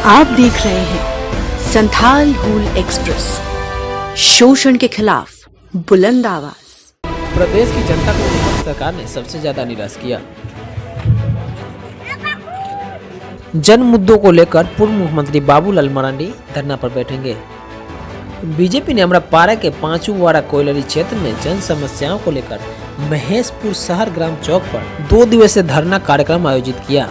आप देख रहे हैं संथाल हूल एक्सप्रेस, शोषण के खिलाफ बुलंद आवाज। प्रदेश की जनता को विपक्ष सरकार ने सबसे ज्यादा निराश किया। जन मुद्दों को लेकर पूर्व मुख्यमंत्री बाबूलाल मरांडी धरना पर बैठेंगे। बीजेपी ने अमरापारा के पांचूवाड़ा कोयलरी क्षेत्र में जन समस्याओं को लेकर महेशपुर शहर ग्राम चौक पर 2 दिवसीय धरना कार्यक्रम आयोजित किया।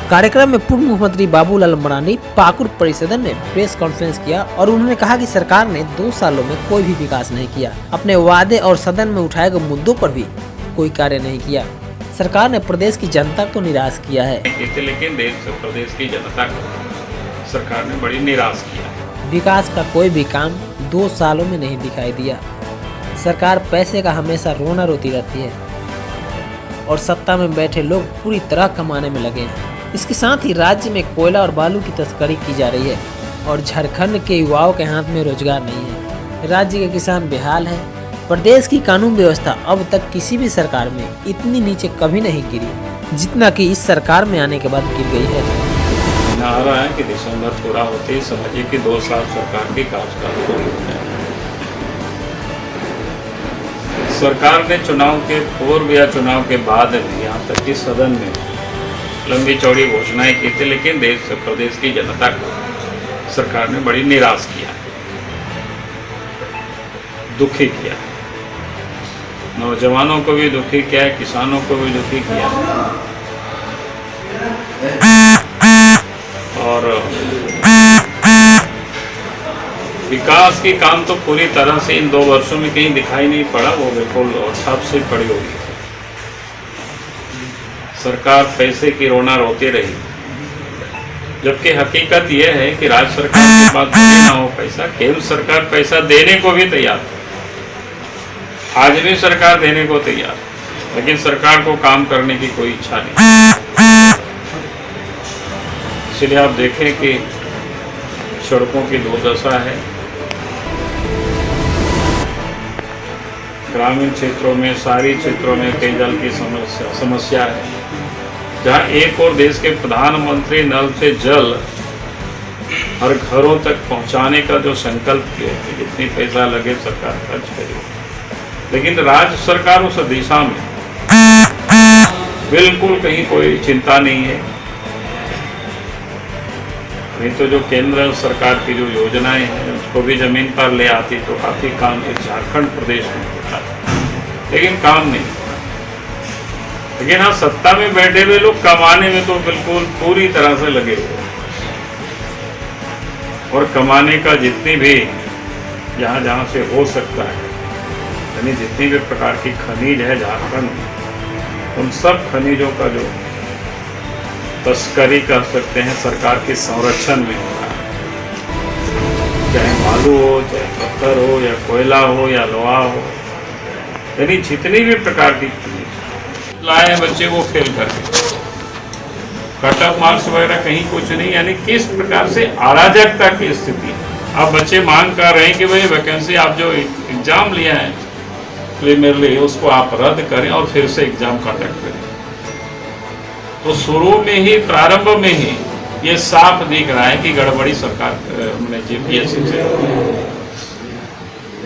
कार्यक्रम में पूर्व मुख्यमंत्री बाबूलाल मरांडी पाकुड़ परिषद में प्रेस कॉन्फ्रेंस किया और उन्होंने कहा कि सरकार ने 2 सालों में कोई भी विकास नहीं किया, अपने वादे और सदन में उठाए गए मुद्दों पर भी कोई कार्य नहीं किया। सरकार ने प्रदेश की जनता को निराश किया है। लेकिन प्रदेश की जनता को सरकार ने बड़ी निराश किया। विकास का कोई भी काम 2 सालों में नहीं दिखाई दिया। सरकार पैसे का हमेशा रोना रोती रहती है और सत्ता में बैठे लोग पूरी तरह कमाने में लगे हैं। इसके साथ ही राज्य में कोयला और बालू की तस्करी की जा रही है और झारखंड के युवाओं के हाथ में रोजगार नहीं है। राज्य के किसान बेहाल है। प्रदेश की कानून व्यवस्था अब तक किसी भी सरकार में इतनी नीचे कभी नहीं गिरी जितना कि इस सरकार में आने के बाद गिर गई है। आ रहा है कि दिसंबर पूरा होते ही समझिए कि 2 साल सरकार की कार्यकाल पूरी हो जाए। सरकार ने चुनाव के पूर्व या चुनाव के बाद भी यहाँ तक कि सदन में लंबी चौड़ी घोषणाएं की थी, लेकिन प्रदेश की जनता को सरकार ने बड़ी निराश किया, दुखी किया। नौजवानों को भी दुखी किया है, किसानों को भी दुखी किया और विकास की काम तो पूरी तरह से इन 2 वर्षों में कहीं दिखाई नहीं पड़ा। वो बिल्कुल ठप से पड़ी होगी। सरकार पैसे की रोना रोती रही, जबकि हकीकत यह है कि राज्य सरकार के पास ना हो पैसा, केंद्र सरकार पैसा देने को भी तैयार है। आज भी सरकार देने को तैयार है, लेकिन सरकार को काम करने की कोई इच्छा नहीं। इसलिए आप देखें कि सड़कों की दुर्दशा है। ग्रामीण क्षेत्रों में, शहरी क्षेत्रों में पेयजल की समस्या है। जहाँ एक और देश के प्रधानमंत्री नल से जल हर घरों तक पहुँचाने का जो संकल्प किए, जितनी पैसा लगे सरकार खर्च करे, लेकिन राज्य सरकार उस दिशा में बिल्कुल कहीं कोई चिंता नहीं है। नहीं तो जो केंद्र सरकार की जो योजनाएं हैं उसको भी जमीन पर ले आती तो काफ़ी काम झारखंड प्रदेश में होता है, लेकिन काम नहीं। लेकिन हाँ, सत्ता में बैठे हुए लोग कमाने में तो बिल्कुल पूरी तरह से लगे हुए और कमाने का जितनी भी जहाँ जहाँ से हो सकता है, यानी जितनी भी प्रकार की खनिज है झारखंड में, उन सब खनिजों का जो तस्करी कर सकते हैं सरकार के संरक्षण में हो रहा है। चाहे बालू हो, चाहे पत्थर हो, या कोयला हो, या लोहा हो, यानी जितनी भी प्रकार की लाए बच्चे वो फेल करके, कट ऑफ मार्क्स वगैरह कहीं कुछ नहीं, यानी किस प्रकार से अराजकता की स्थिति। अब बच्चे मांग कर रहे हैं कि भाई वैकेंसी आप जो एग्जाम लिया है प्रीलिमिनरी, उसको आप रद्द करें और फिर से एग्जाम कंडक्ट करें। तो शुरू में ही, प्रारंभ में ही ये साफ दिख रहा है कि गड़बड़ी सरकार में जीपीएससी से,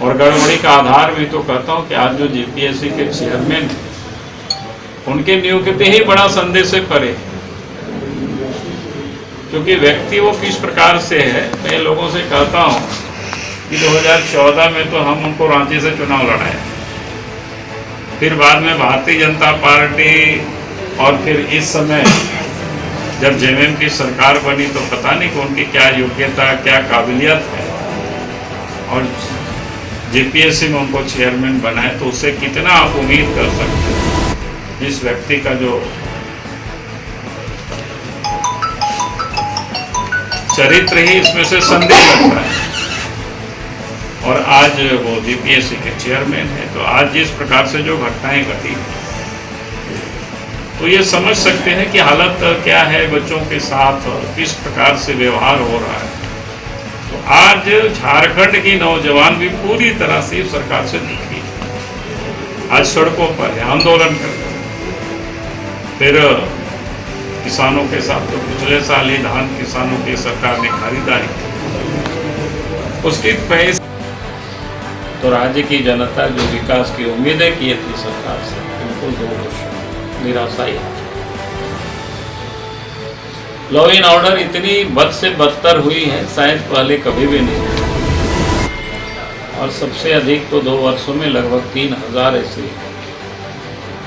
और गड़बड़ी का आधार भी तो कहता हूँ कि आज जो जीपीएससी के चेयरमैन, उनके नियुक्ति ही बड़ा संदेश से परे, क्योंकि व्यक्ति वो किस प्रकार से है। मैं लोगों से कहता हूँ कि 2014 में तो हम उनको रांची से चुनाव लड़ाए, फिर बाद में भारतीय जनता पार्टी, और फिर इस समय जब जेएमएम की सरकार बनी तो पता नहीं कि उनकी क्या योग्यता, क्या काबिलियत है, और जीपीएससी में उनको चेयरमैन बनाए, तो उससे कितना आप उम्मीद कर सकते हैं। जिस व्यक्ति का जो चरित्र ही इसमें से संदेह लगता है, और आज वो जीपीएससी के चेयरमैन है, तो आज जिस प्रकार से जो घटनाएं घटी, तो ये समझ सकते हैं कि हालत क्या है बच्चों के साथ और किस प्रकार से व्यवहार हो रहा है। तो आज झारखंड की नौजवान भी पूरी तरह से सरकार से दुखी है। आज सड़कों पर है, आंदोलन कर रहे हैं। फिर किसानों के साथ तो पिछले साल ही धान किसानों की सरकार ने खरीदारी की, उसकी पैसे तो राज्य की जनता जो विकास की उम्मीदें की थी सरकार से, बिल्कुल 2 वर्ष निराशा ही। लॉ एंड ऑर्डर इतनी बद से बदतर हुई है शायद पहले कभी भी नहीं, और सबसे अधिक तो 2 वर्षों में लगभग 3000 ऐसी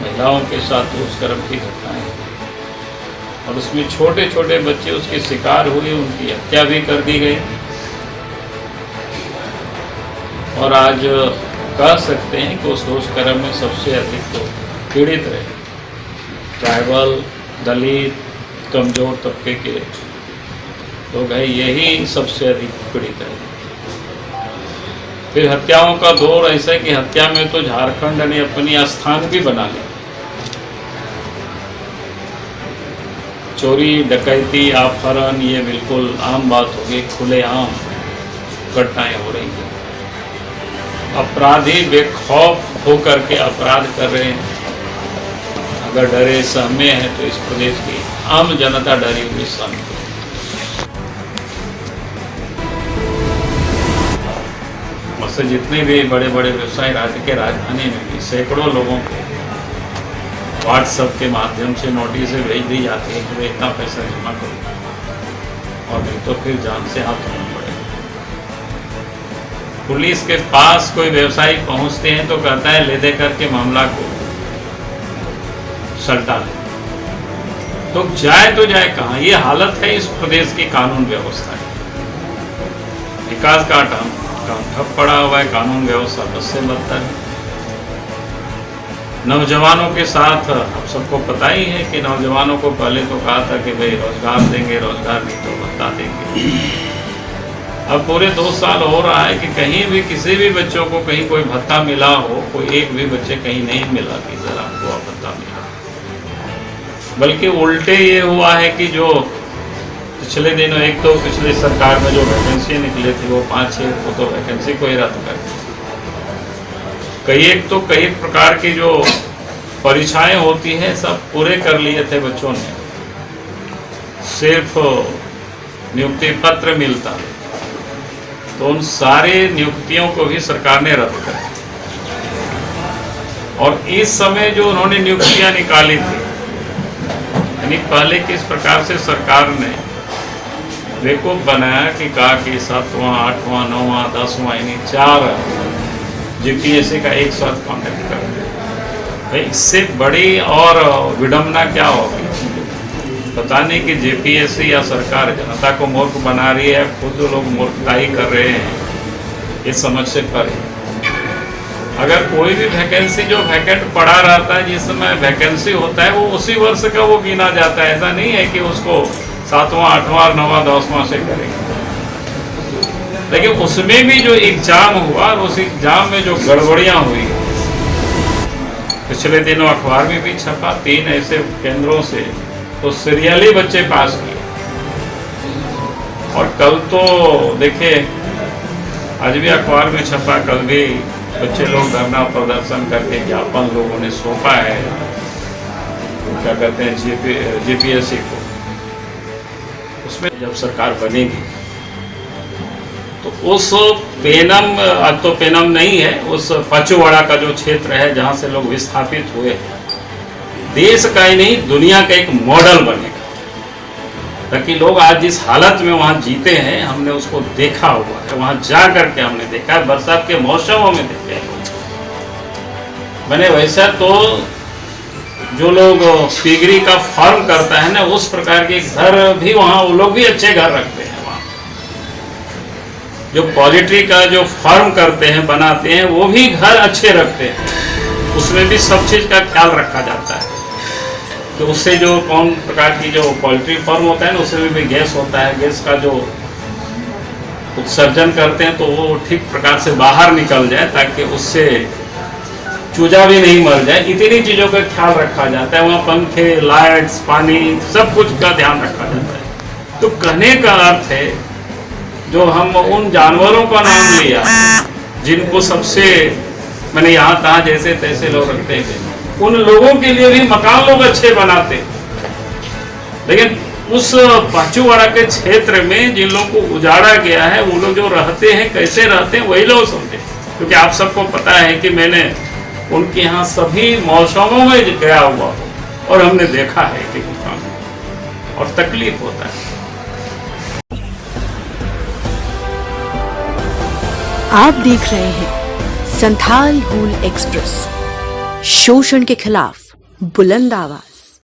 महिलाओं के साथ दुष्कर्म की घटनाएं, और उसमें छोटे छोटे बच्चे उसके शिकार हुए, उनकी हत्या भी कर दी गई। और आज कह सकते हैं कि उस दुष्कर्म में सबसे अधिक तो पीड़ित रहे ट्राइबल, दलित, कमजोर तबके के लोग हैं, यही सबसे अधिक पीड़ित है। फिर हत्याओं का दौर ऐसा है कि हत्या में तो झारखंड ने अपनी स्थान भी बना लिया। चोरी, डकैती, अपहरण ये बिल्कुल आम बात हो गई, खुलेआम घटनाएं हो रही हैं। अपराधी बेखौफ होकर के अपराध कर रहे हैं। अगर डरे सहमे हैं तो इस प्रदेश की आम जनता डरी हुई सहमी। मुझसे जितने भी बड़े बड़े व्यवसाय राज्य के राजधानी में भी सैकड़ों लोगों को व्हाट्सएप के माध्यम से नोटिसें भेज दी जाती है कि वे इतना पैसा जमा करो, और नहीं तो फिर जान से हाथ धोना पड़ेगा। पुलिस के पास कोई व्यवसायी पहुंचते हैं तो कहता है ले दे करके मामला को सल्टा ले, तो जाए कहाँ? ये हालत है इस प्रदेश की कानून व्यवस्था है। विकास का काम ठप पड़ा हुआ है, कानून व्यवस्था बस से बदतर है। नौजवानों के साथ आप सबको पता ही है कि नौजवानों को पहले तो कहा था कि भाई रोजगार देंगे, रोजगार नहीं तो भत्ता देंगे। अब पूरे 2 साल हो रहा है कि कहीं भी किसी भी बच्चों को कहीं कोई भत्ता मिला हो, कोई एक भी बच्चे कहीं नहीं मिला कि सर आपको भत्ता मिला। बल्कि उल्टे ये हुआ है कि जो पिछले दिनों एक तो पिछले सरकार में जो वैकेंसी निकले थे वो 5-6 वो तो वैकेंसी को ही रद्द कर दी। कई प्रकार की जो परीक्षाएं होती हैं सब पूरे कर लिए थे बच्चों ने, सिर्फ नियुक्ति पत्र मिलता, तो उन सारे नियुक्तियों को भी सरकार ने रद्द कर दिया। और इस समय जो उन्होंने नियुक्तियां निकाली थी, यानी पहले किस प्रकार से सरकार ने बेवकूफ बनाया कि कहा कि 7वां, 8वां, 9वां, 10वां यानी 4 जीपीएससी का एक साथ कॉन्टेक्ट कर दिया। भाई इससे बड़ी और विडम्बना क्या होगी? पता नहीं कि जेपीएससी या सरकार जनता को मूर्ख बना रही है, खुद लोग मूर्खताई कर रहे हैं, ये समझ से परे। अगर कोई भी वैकेंसी जो वैकेंट पड़ा रहता है, जिस समय वैकेंसी होता है वो उसी वर्ष का वो गिना जाता है। ऐसा नहीं है कि उसको 7वां, 8वां, 9वां, 10वां से करेंगे। लेकिन उसमें भी जो एग्जाम हुआ और उस एग्जाम में जो गड़बड़ियां हुई, पिछले दिनों अखबार में भी छपा, 3 ऐसे केंद्रों से तो सीरियली बच्चे पास किए। और कल तो देखिए आज भी अखबार में छपा, कल भी बच्चे लोग धरना प्रदर्शन करके ज्ञापन लोगों ने सौंपा है, क्या कहते हैं जीपीएससी को। उसमें जब सरकार बनेगी तो उस पेनम, अब तो पेनम नहीं है, उस पचुवाड़ा का जो क्षेत्र है जहाँ से लोग विस्थापित हुए, देश का ही नहीं दुनिया का एक मॉडल बनेगा, ताकि लोग आज जिस हालत में वहाँ जीते हैं हमने उसको देखा हुआ है, वहाँ जा करके हमने देखा है, बरसात के मौसमों में देखे हैं। मैंने वैसा तो जो लोग पिगरी का फार्म करता है ना, उस प्रकार के घर भी वहाँ वो लोग भी अच्छे घर रखते हैं। वहाँ जो पोल्ट्री का जो फार्म करते हैं, बनाते हैं, वो भी घर अच्छे रखते हैं, उसमें भी सब चीज़ का ख्याल रखा जाता है। तो उससे जो कौन प्रकार की जो पोल्ट्री फार्म होता है ना, उसमें भी गैस होता है, गैस का जो उत्सर्जन करते हैं तो वो ठीक प्रकार से बाहर निकल जाए, ताकि उससे चूजा भी नहीं मर जाए। इतनी चीज़ों का ख्याल रखा जाता है। वहाँ पंखे, लाइट्स, पानी, सब कुछ का ध्यान रखा जाता है। तो कहने का अर्थ है जो हम उन जानवरों का नाम लिया जिनको सबसे मैंने यहाँ तहाँ जैसे तैसे लोग रखते हैं, उन लोगों के लिए भी मकान लोग अच्छे बनाते, लेकिन उस पाचूवाड़ा के क्षेत्र में जिन लोगों को उजाड़ा गया है, वो लोग जो रहते हैं, कैसे रहते हैं, वही लोग समझे। क्योंकि आप सबको पता है कि मैंने उनके यहाँ सभी मौसमों में गया हुआ हूँ और हमने देखा है कि और तकलीफ होता है। आप देख रहे हैं संथाल हूल एक्सप्रेस, शोषण के खिलाफ बुलंद आवाज।